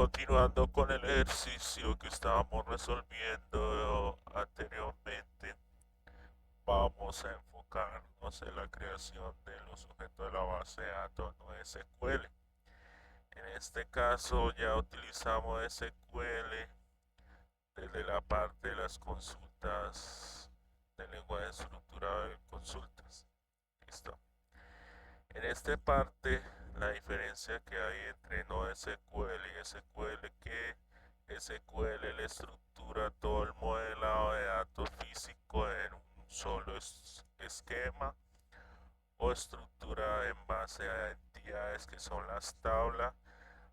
continuando con el ejercicio que estábamos resolviendo anteriormente, vamos a enfocarnos en la creación de los objetos de la base de datos NoSQL. En este caso ya utilizamos SQL desde la parte de las consultas del lenguaje estructurado de consultas. Listo. En esta parte, la diferencia que hay entre NoSQL y SQL, que SQL le estructura todo el modelado de datos físico en un solo esquema o estructura en base a entidades que son las tablas,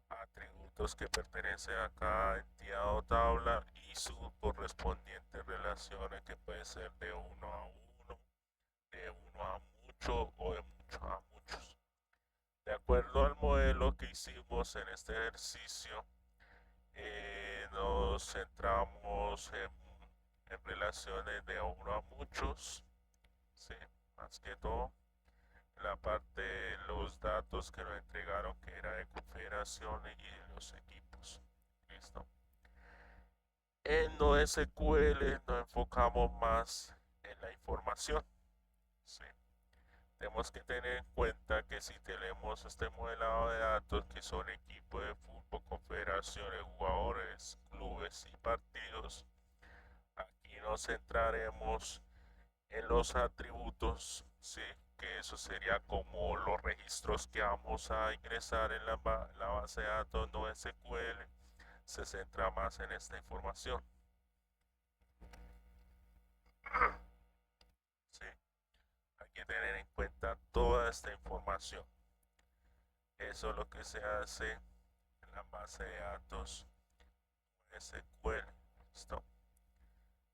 atributos que pertenecen a cada entidad o tabla y sus correspondientes relaciones que puede ser de uno a uno, de uno a mucho o de muchos a muchos. De acuerdo al modelo que hicimos en este ejercicio, nos centramos en relaciones de uno a muchos, ¿sí? Más que todo, en la parte de los datos que nos entregaron, que era de confederaciones y de los equipos. ¿Listo? En NoSQL nos enfocamos más en la información, ¿sí? Tenemos que tener en cuenta que si tenemos este modelado de datos que son equipos de fútbol, confederaciones, jugadores, clubes y partidos, aquí nos centraremos en los atributos, ¿sí? Que eso sería como los registros que vamos a ingresar en la base de datos NoSQL, se centra más en esta información, ¿sí? Hay que tener en cuenta toda esta información. Eso es lo que se hace en la base de datos SQL. ¿Listo?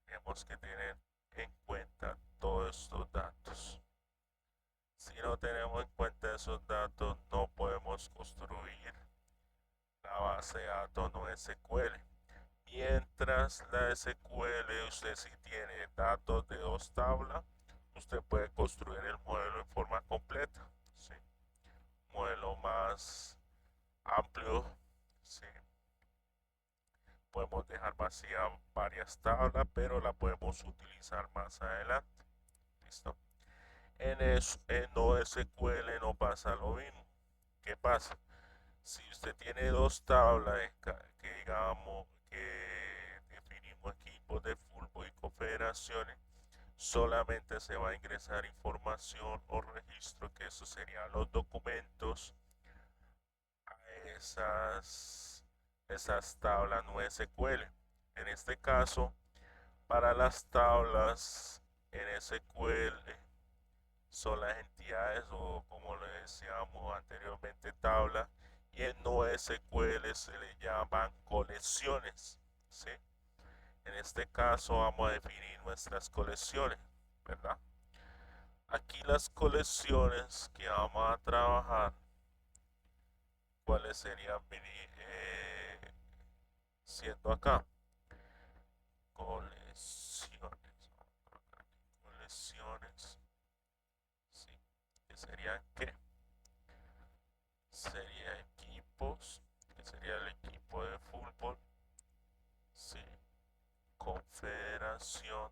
Tenemos que tener en cuenta todos estos datos. Si no tenemos en cuenta esos datos, no podemos construir la base de datos no SQL. Mientras la SQL, usted si tiene datos de dos tablas, usted puede construir el modelo en forma completa. ¿Sí? Modelo más amplio, ¿sí? Podemos dejar vacía varias tablas, pero la podemos utilizar más adelante. ¿Listo? En NoSQL no pasa lo mismo. ¿Qué pasa? Si usted tiene dos tablas que digamos que definimos equipos de fútbol y confederaciones, solamente se va a ingresar información o registro, que eso serían los documentos, a esas tablas no SQL. En este caso, para las tablas en SQL son las entidades o como le decíamos anteriormente tablas y en NoSQL se le llaman colecciones, ¿sí? En este caso vamos a definir nuestras colecciones, ¿verdad? Aquí las colecciones que vamos a trabajar, ¿cuáles serían siendo acá? Colecciones, colecciones, ¿sí? ¿Qué serían qué? Sería equipos, que sería el equipo de fútbol, ¿sí? Confederación,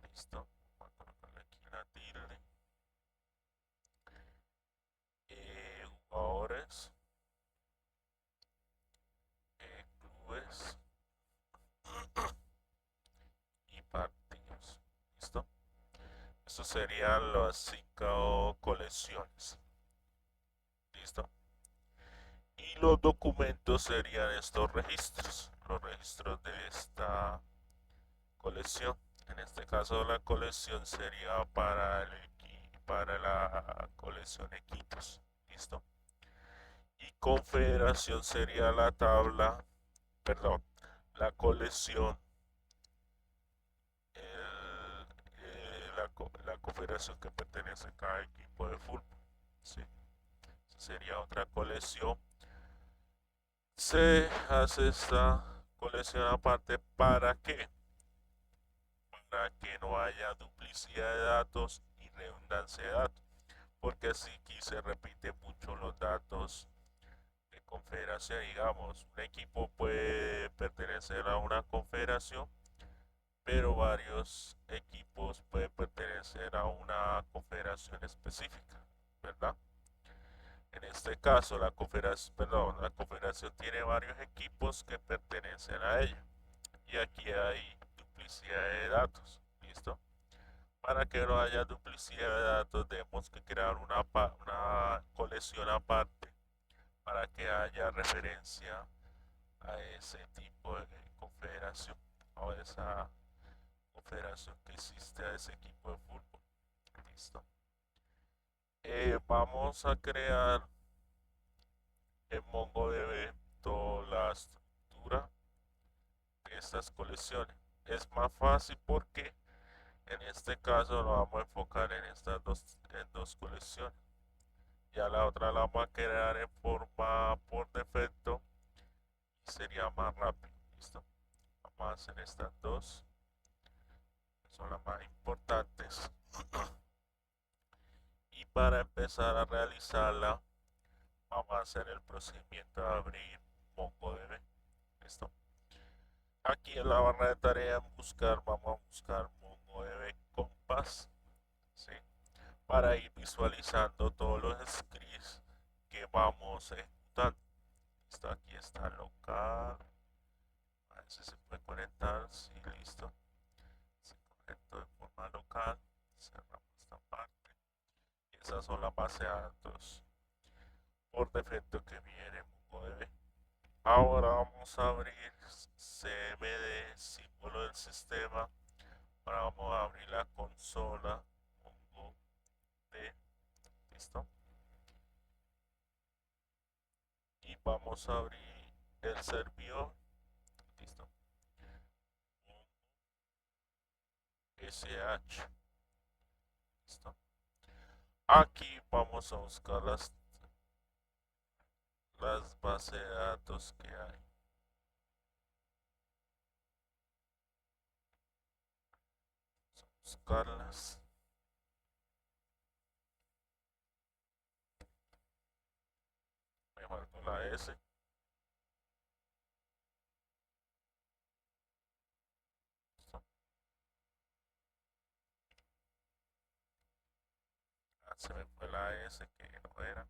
listo. Voy a colocarle aquí la tilde. Jugadores, clubes y partidos, listo. Eso serían las 5 colecciones, listo. Y los documentos serían estos registros, los registros de esta colección. En este caso la colección sería para la colección equipos, listo. Y confederación sería la tabla, perdón, la colección, la confederación que pertenece a cada equipo de fútbol, ¿sí? Sería otra colección. Se hace esta colección aparte para qué? Para que no haya duplicidad de datos y redundancia de datos, porque así aquí se repiten mucho los datos de confederación confederación, digamos, un equipo puede pertenecer a una confederación, pero varios equipos pueden pertenecer a una confederación específica, ¿verdad? En este caso, la confederación tiene varios equipos que pertenecen a ella. Y aquí hay duplicidad de datos, ¿listo? Para que no haya duplicidad de datos, tenemos que crear una colección aparte para que haya referencia a ese tipo de confederación o a esa confederación que existe a ese equipo de fútbol. Listo. Vamos a crear en MongoDB toda la estructura de estas colecciones. Es más fácil porque en este caso lo vamos a enfocar en estas dos colecciones. Ya la otra la vamos a crear en forma por defecto y sería más rápido. ¿Listo? Vamos a hacer estas dos, que son las más importantes. Y para empezar a realizarla, vamos a hacer el procedimiento de abrir MongoDB. ¿Listo? Aquí en la barra de tarea en buscar, vamos a buscar MongoDB Compass, ¿sí? Para ir visualizando todos los scripts que vamos ejecutando. Listo, aquí está local. A ver si se puede conectar. Sí, listo. Se conectó de forma local. Cerramos esta parte. Y esas son las bases de datos por defecto que viene en MongoDB. Ahora vamos a abrir CMD, símbolo del sistema. Ahora vamos a abrir la consola MongoDB. Listo. Y vamos a abrir el servidor. Listo. SH. Listo. Aquí vamos a buscar las bases de datos que hay. Vamos a buscarlas. Me faltó la S. Listo. Ah, se me fue la S que no era.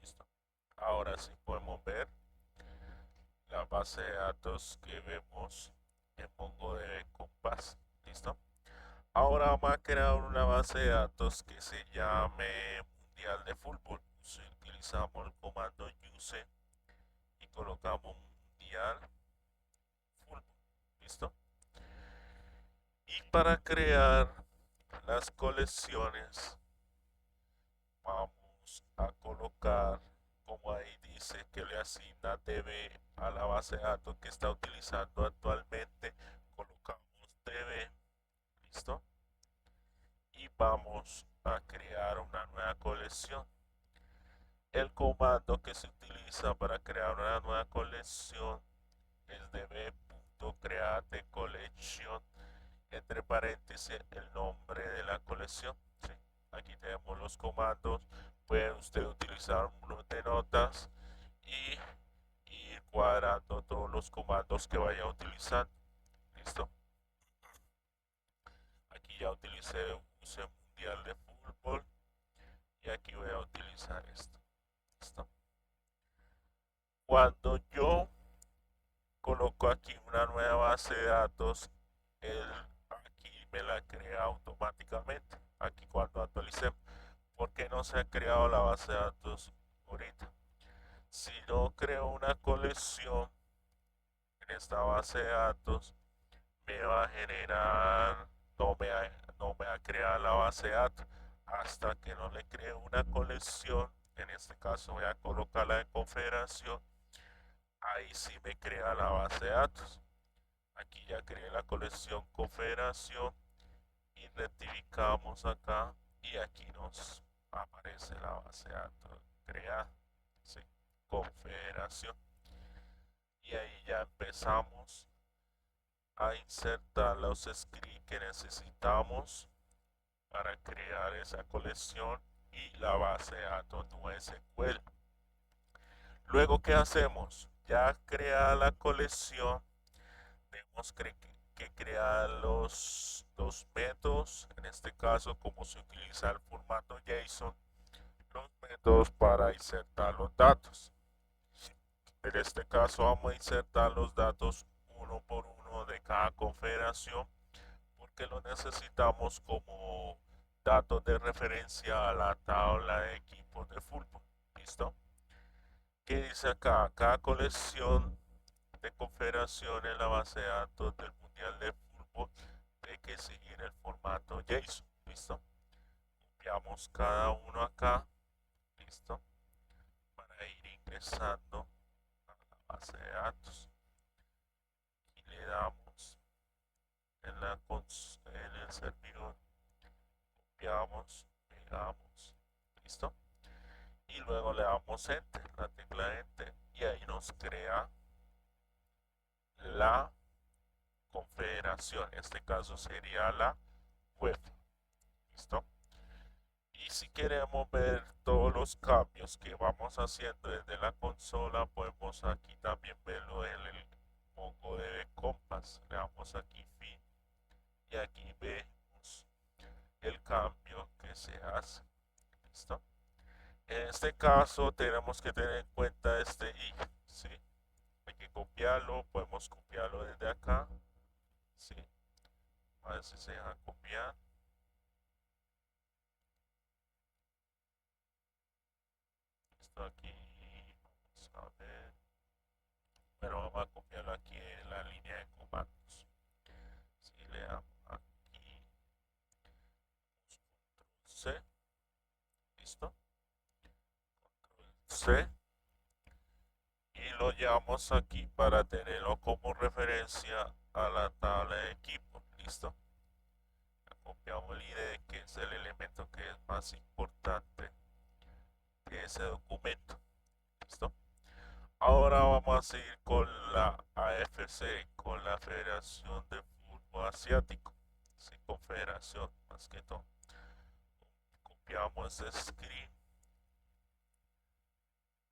Listo. Ahora sí podemos ver la base de datos que vemos en MongoDB Compass. Listo. Ahora vamos a crear una base de datos que se llame Mundial de Fútbol. Si utilizamos el comando use y colocamos Mundial Fútbol. ¿Listo? Y para crear las colecciones vamos a colocar, como ahí dice, que le asigna DB a la base de datos que está utilizando actualmente. Colocamos DB. ¿Listo? Y vamos a crear una nueva colección. El comando que se utiliza para crear una nueva colección es db.create collection, entre paréntesis el nombre de la colección. ¿Sí? Aquí tenemos los comandos. Puede usted utilizar un blog de notas y ir cuadrando todos los comandos que vaya utilizando. ¿Listo? Aquí ya utilicé use mundial de fútbol y aquí voy a utilizar esto. ¿Listo? Cuando yo coloco aquí una nueva base de datos, él aquí me la crea automáticamente. Aquí cuando actualicemos. ¿Por qué no se ha creado la base de datos ahorita? Si no creo una colección en esta base de datos, me va a generar, no me va a crear la base de datos hasta que no le cree una colección. En este caso voy a colocarla en confederación. Ahí sí me crea la base de datos. Aquí ya creé la colección confederación y rectificamos acá y aquí nos aparece la base de datos creada. ¿Sí? Confederación. Y ahí ya empezamos a insertar los scripts que necesitamos para crear esa colección y la base de datos NoSQL. Luego, ¿qué hacemos? Ya creada la colección, tenemos que crear los métodos, en este caso como se utiliza el formato JSON, los métodos para insertar los datos. En este caso vamos a insertar los datos uno por uno de cada confederación porque lo necesitamos como datos de referencia a la tabla de equipos de fútbol. ¿Listo? ¿Qué dice acá? Cada colección de confederaciones en la base de datos del Mundial de Fútbol hay que seguir el formato JSON. ¿Listo? Copiamos cada uno acá. ¿Listo? Para ir ingresando a la base de datos. Y le damos en el servidor. Copiamos, pegamos. ¿Listo? Y luego le damos Enter, la tecla Enter. Y ahí nos crea la confederación. En este caso sería la web. ¿Listo? Y si queremos ver todos los cambios que vamos haciendo desde la consola, podemos aquí también verlo en el MongoDB Compass. Le damos aquí fin y aquí vemos el cambio que se hace. ¿Listo? En este caso tenemos que tener en cuenta este i, ¿sí? Hay que copiarlo, podemos copiarlo desde acá, ¿sí? A ver si se deja copiar. Esto aquí, vamos a ver. Pero vamos a copiarlo aquí en la línea de comandos. Si le damos aquí, C, listo, C, y lo llevamos aquí para tenerlo como referencia a la tabla de equipo, listo. Copiamos el ID, que es el elemento que es más importante de ese documento, listo. Ahora vamos a seguir con la AFC, con la Federación de Fútbol Asiático, sí, confederación más que todo. Copiamos el script,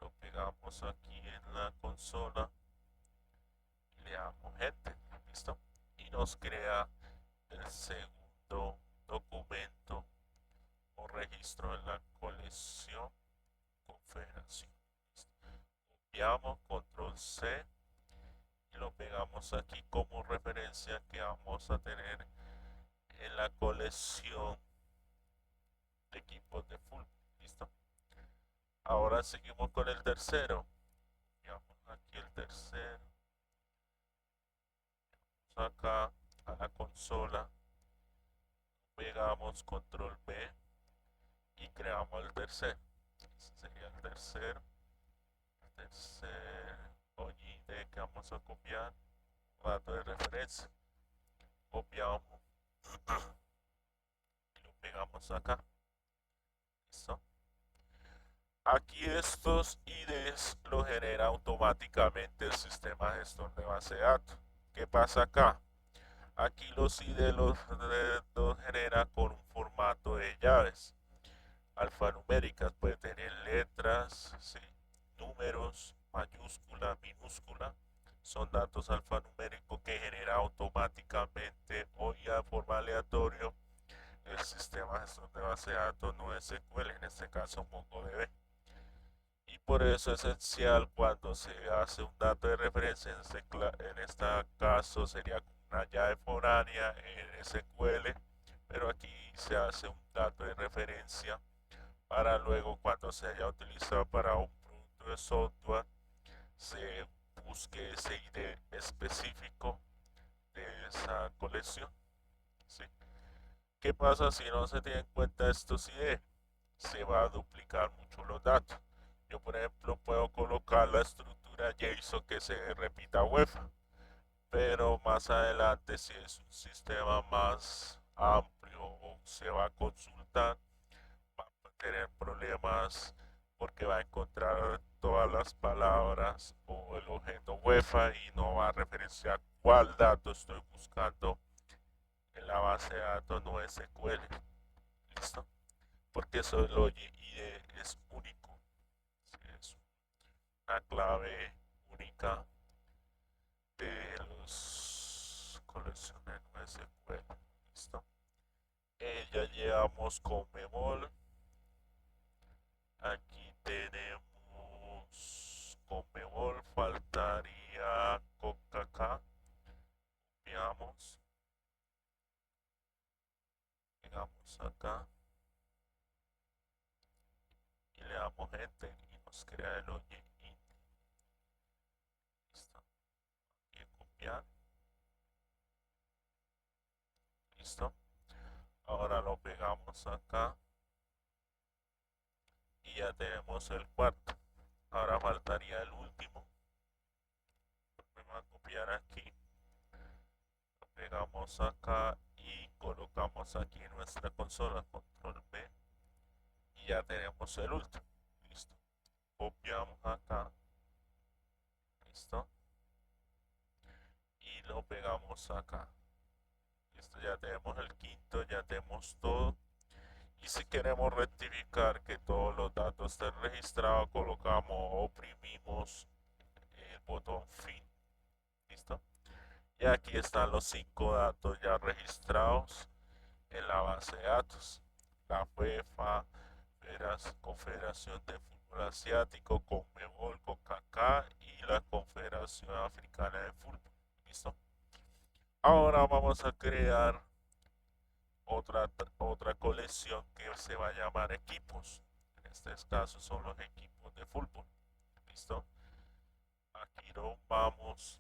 lo pegamos aquí en la consola y le damos enter, listo. Y nos crea el segundo documento o registro en la colección confederación. Copiamos, control C y lo pegamos aquí como referencia que vamos a tener en la colección de equipos de fútbol. ¿Listo? Ahora seguimos con el tercero. Copiamos aquí el tercero. Vamos acá a la consola. Pegamos control B y creamos el tercero. Ese sería el tercero. El tercer OID que vamos a copiar. Dato de referencia. Copiamos y lo pegamos acá. ¿Listo? Aquí estos IDs lo genera automáticamente el sistema gestor de base de datos. ¿Qué pasa acá? Aquí los IDs los genera con un formato de llaves alfanuméricas. Puede tener letras, ¿sí? Números, mayúscula, minúscula. Son datos alfanuméricos que genera automáticamente o ya de forma aleatoria el sistema gestor de base de datos NoSQL, en este caso MongoDB. Y por eso es esencial cuando se hace un dato de referencia, en este caso sería una llave foránea en SQL, pero aquí se hace un dato de referencia para luego cuando se haya utilizado para un producto de software, se busque ese ID específico de esa colección. ¿Sí? ¿Qué pasa si no se tiene en cuenta estos ID? Se va a duplicar mucho los datos. Yo, por ejemplo, puedo colocar la estructura JSON que se repita UEFA, pero más adelante, si es un sistema más amplio o se va a consultar, va a tener problemas porque va a encontrar todas las palabras o el objeto UEFA y no va a referenciar cuál dato estoy buscando en la base de datos NoSQL. ¿Listo? Porque solo ID es único. Sí, es una clave única de los colecciones SQL. ¿Listo? Ya llevamos con bemol. Aquí tenemos con bemol. Faltaría con acá. Veamos. Llegamos acá. Y le damos enter y nos crea el login. Listo. Y copiar. Listo. Ahora lo pegamos acá. Y ya tenemos el cuarto. Ahora faltaría el último. Volvemos a copiar aquí. Lo pegamos acá y colocamos aquí en nuestra consola. Control B. Y ya tenemos el último. Listo. Copiamos acá. Listo. Y lo pegamos acá. Listo. Ya tenemos el quinto. Ya tenemos todo. Y si queremos rectificar que todos los datos estén registrados, colocamos, oprimimos el botón fin. ¿Listo? Y aquí están los 5 datos ya registrados en la base de datos. La UEFA, Confederación de Fútbol Asiático, Conmebol, CONCACAF y la Confederación Africana de Fútbol. ¿Listo? Ahora vamos a crear otra colección que se va a llamar equipos. En este caso son los equipos de fútbol. ¿Listo? Aquí lo vamos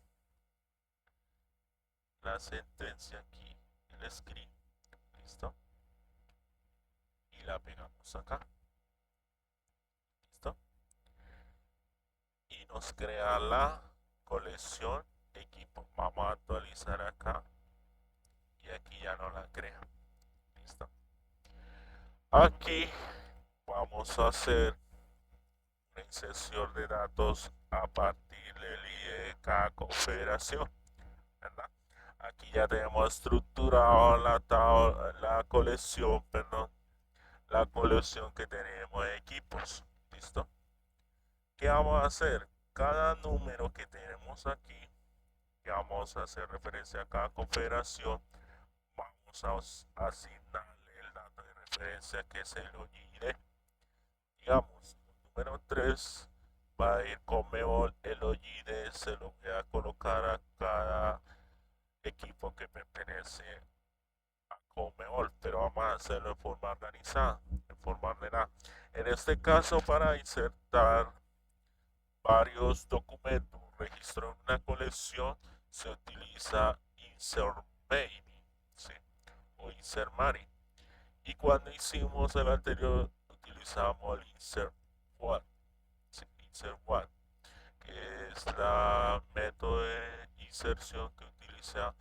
la sentencia aquí, el screen. ¿Listo? Y la pegamos acá. ¿Listo? Y nos crea la colección equipo. Vamos a actualizar acá. Y aquí ya no la crea. ¿Listo? Aquí vamos a hacer una inserción de datos a partir del ID de cada confederación, ¿verdad? Aquí ya tenemos estructurado la colección, perdón, la colección que tenemos de equipos. ¿Listo? ¿Qué vamos a hacer? Cada número que tenemos aquí, que vamos a hacer referencia a cada confederación, vamos a asignarle el dato de referencia que es el OID. Digamos, el número 3 va a ir con Mebol, el OID se lo voy a colocar a cada equipo que pertenece a Conmebol, pero vamos a hacerlo en forma organizada, en forma ordenada. En este caso, para insertar varios documentos, registro en una colección, se utiliza insert main, ¿sí? O insert many. Y cuando hicimos el anterior, utilizamos el insert what, ¿sí? Insert what, que es la método de inserción que utiliza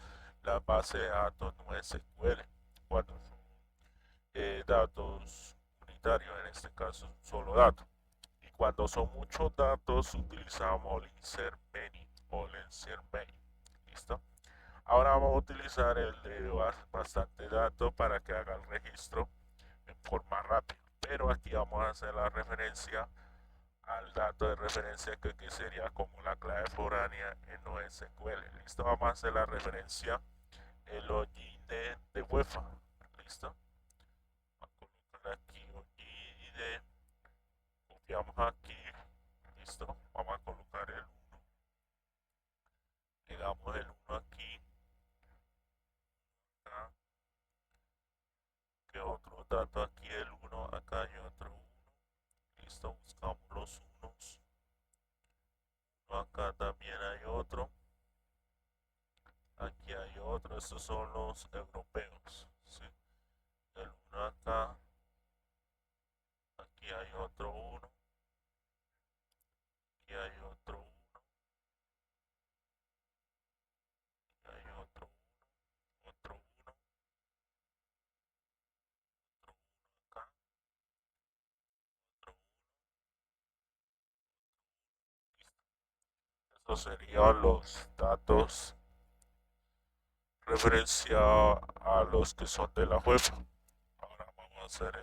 la base de datos NoSQL cuando son datos unitarios, en este caso solo datos. Y cuando son muchos datos utilizamos el insert many o el insert main. ¿Listo? Ahora vamos a utilizar el de bastante datos para que haga el registro en forma rápida. Pero aquí vamos a hacer la referencia al dato de referencia que aquí sería como la clave foránea en NoSQL. ¿Listo? Vamos a hacer la referencia el login de UEFA. ¿Listo? Vamos a colocar aquí login, copiamos aquí. ¿Listo? Vamos a colocar el 1. Pegamos el 1 aquí. Acá. ¿Qué otro dato aquí? El 1. Acá hay otro 1. Listo, buscamos los unos. Acá también hay otro. Aquí hay otro. Estos son los europeos. ¿Sí? El 1 acá. Aquí hay otro 1. Aquí hay otro 1. Aquí hay otro 1. Otro 1. Otro 1 acá. Otro 1. Estos serían los datos referencia a los que son de la web. Ahora vamos hacer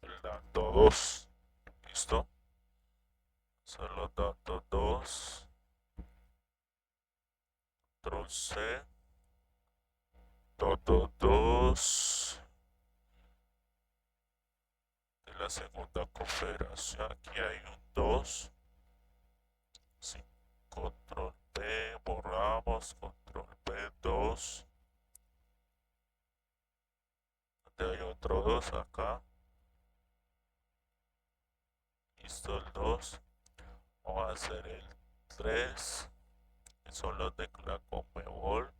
el dato 2. ¿Listo? Solo dato 2. Control C. Dato 2. De la segunda confederación. Aquí hay un 2. Sí. Control P. Borramos. Control P2. Donde hay otro 2 acá. Listo el 2. Vamos a hacer el 3. Que son los de la Conmebol.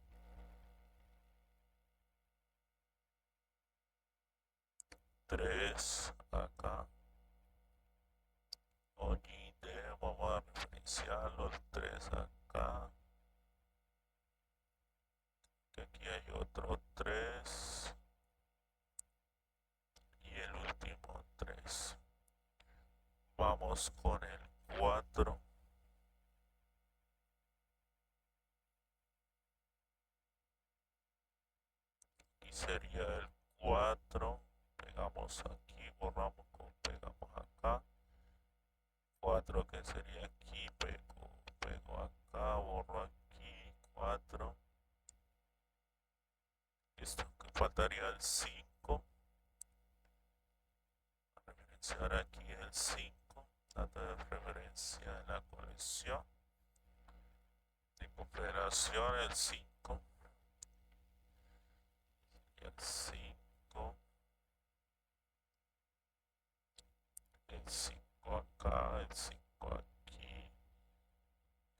3 acá. Oñite, vamos a referenciar los 3 acá. Que aquí hay otro 3. Y el último 3. Vamos con el 4. Y sería el 4. Pegamos aquí, borramos, pegamos acá. 4 que sería aquí, pego acá, borro aquí, 4. Listo, que faltaría el 5. Referenciar aquí el 5. Dato de referencia en la colección. De confederación el 5. Y el 5. El 5 acá, el 5 aquí.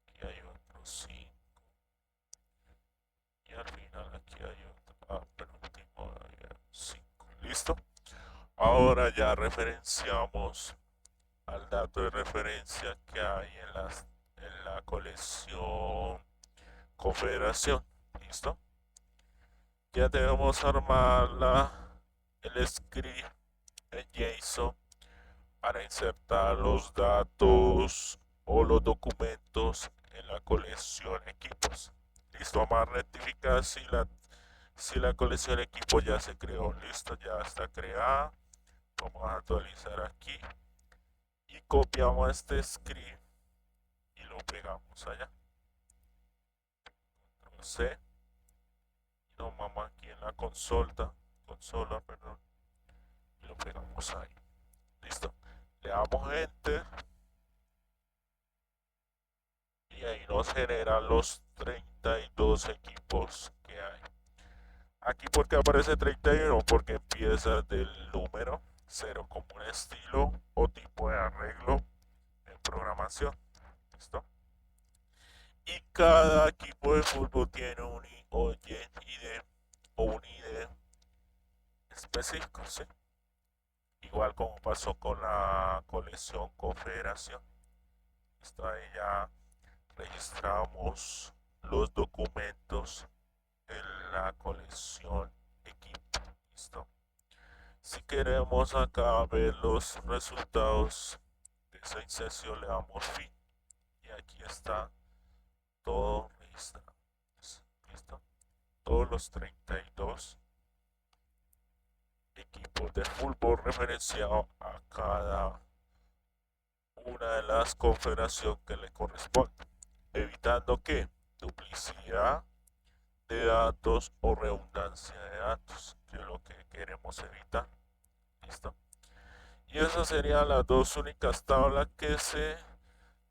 Aquí hay otro 5. Y al final aquí hay otro. Penúltimo, 5. ¿Listo? Ahora ya referenciamos al dato de referencia que hay en la colección Confederación. ¿Listo? Ya debemos armar el script en JSON para insertar los datos o los documentos en la colección equipos. Listo, vamos a rectificar si la colección equipo ya se creó. Listo, ya está creada. Vamos a actualizar aquí y copiamos este script y lo pegamos allá. Control C y nos vamos aquí en la consola, perdón, y lo pegamos ahí. Listo. Le damos enter y ahí nos genera los 32 equipos que hay. Aquí porque aparece 31, porque empieza del número 0 como un estilo o tipo de arreglo en programación. ¿Listo? Y cada equipo de fútbol tiene un ID o un ID específico, ¿sí? Igual como pasó con la colección Confederación. Listo, ahí ya registramos los documentos en la colección equipo. Listo. Si queremos acá ver los resultados de esa inserción, le damos fin y aquí está todo registrado. Listo. Todos los 32 equipos de fútbol referenciados a cada una de las confederaciones que le corresponde, evitando que duplicidad de datos o redundancia de datos, que es lo que queremos evitar. ¿Listo? Y esas serían las dos únicas tablas que se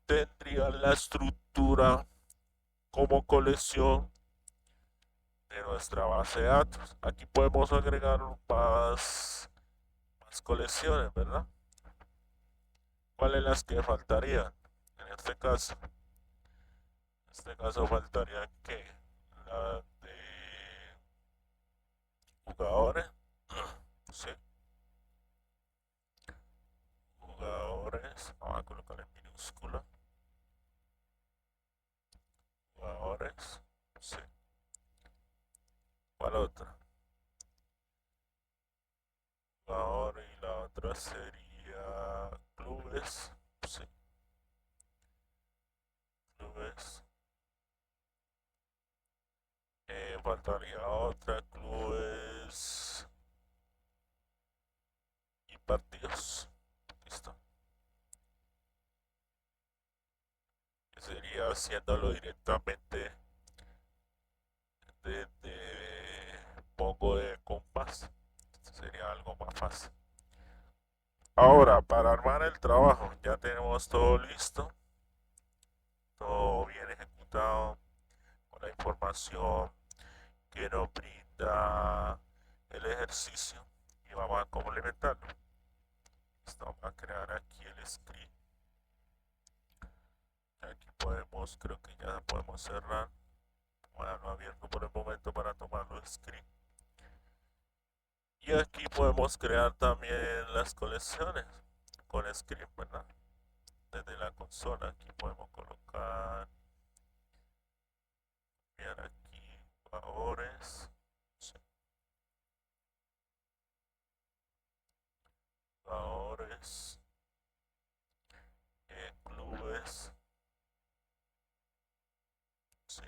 tendrían la estructura como colección de nuestra base de datos. Aquí podemos agregar más colecciones, ¿verdad? ¿Cuáles las que faltarían? En este caso faltaría que la de jugadores, sí, jugadores, vamos a colocar en minúscula, jugadores, sí. ¿Cuál otra? Jugadores y la otra sería clubes, sí, clubes. Faltaría otra, clubes, haciéndolo directamente desde Mongo de Compass. Sería algo más fácil. Ahora, para armar el trabajo, ya tenemos todo listo, todo bien ejecutado, con la información que nos brinda el ejercicio y vamos a complementarlo. Listo, vamos a crear aquí el script. Aquí podemos, creo que ya podemos cerrar. Bueno, no abierto por el momento para tomar los script. Y aquí podemos crear también las colecciones con script, ¿verdad? Desde la consola aquí podemos colocar, mirar aquí, jugadores, sí, jugadores, clubes, sí,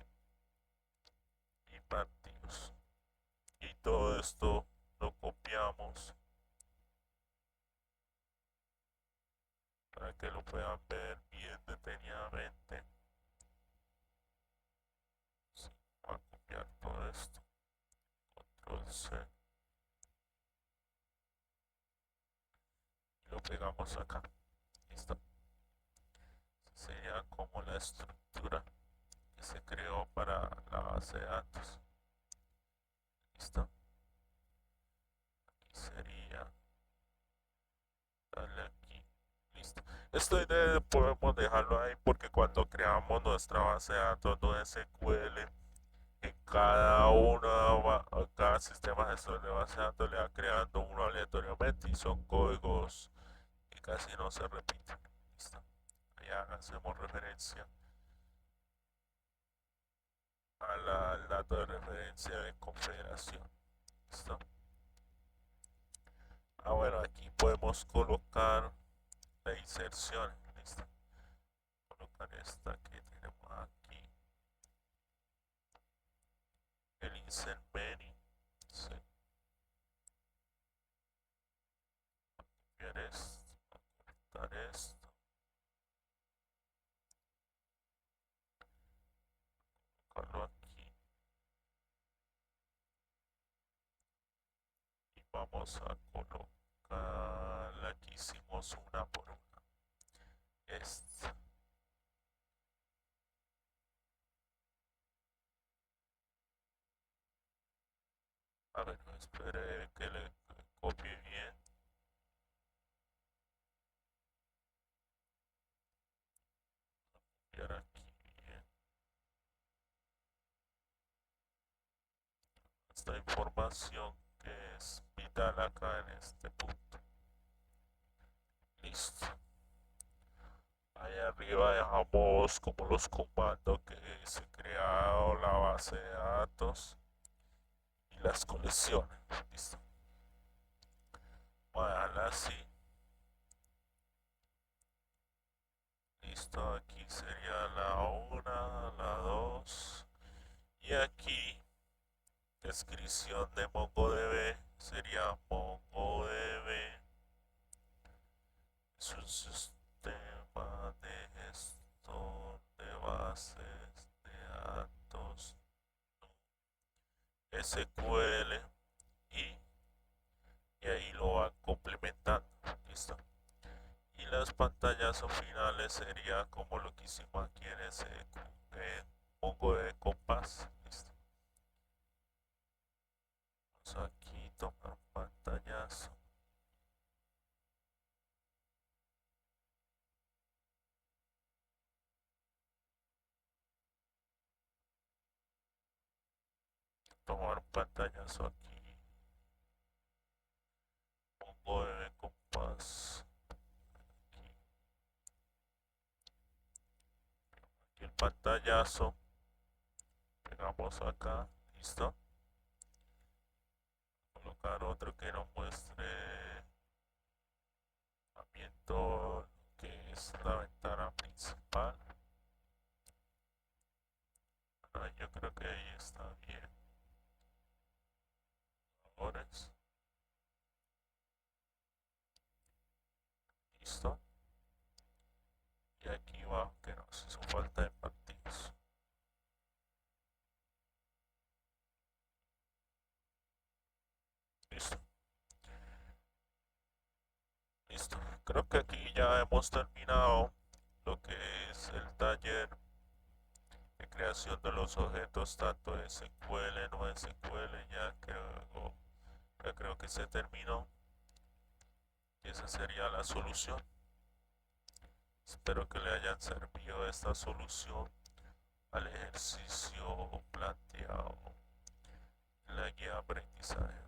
y partidos. Y todo esto lo copiamos para que lo puedan ver bien detenidamente. Sí, voy a copiar todo esto. Control C. Y lo pegamos acá. Listo. Sería como la estructura que se creó para la base de datos. Listo. Aquí sería darle aquí. Listo. Podemos dejarlo ahí porque cuando creamos nuestra base de datos no SQL, en cada sistema gestor de base de datos le va creando uno aleatoriamente y son códigos que casi no se repiten. Listo. Ya hacemos referencia al dato de referencia de confederación. ¿Listo? Bueno, aquí podemos colocar la inserción. ¿Listo? Colocar esta que tenemos aquí. El insert menu. Sí. Copiar esto. Cortar esto. Colocarlo aquí. Y vamos a colocar. Aquí hicimos una por una. Esta. A ver, espere que le copie bien. Copiar aquí bien. Esta información que es vital acá en este punto. Listo. Ahí arriba dejamos como los comandos que se crearon la base de datos y las colecciones. Listo. Voy a dejarla así. Listo. Aquí sería la 1, la 2. Y aquí, descripción de MongoDB sería MongoDB. Es un sistema de gestor de bases de datos SQL y, y ahí lo van complementando. Listo. Y las pantallas finales sería como lo que hicimos aquí en ese Mongo de Compass. Listo. Vamos aquí, tomar pantallazo. Tomar un pantallazo aquí. Mongo de Compass. Aquí, aquí el pantallazo. Pegamos acá. Listo. Colocar otro que nos muestre también todo que es la ventana principal. Yo creo que ahí está bien. Ahora es. Listo. Y aquí va que nos hizo falta de partir. Creo que aquí ya hemos terminado lo que es el taller de creación de los objetos tanto SQL no SQL. Ya creo que se terminó y esa sería la solución. Espero que le hayan servido esta solución al ejercicio planteado en la guía de aprendizaje.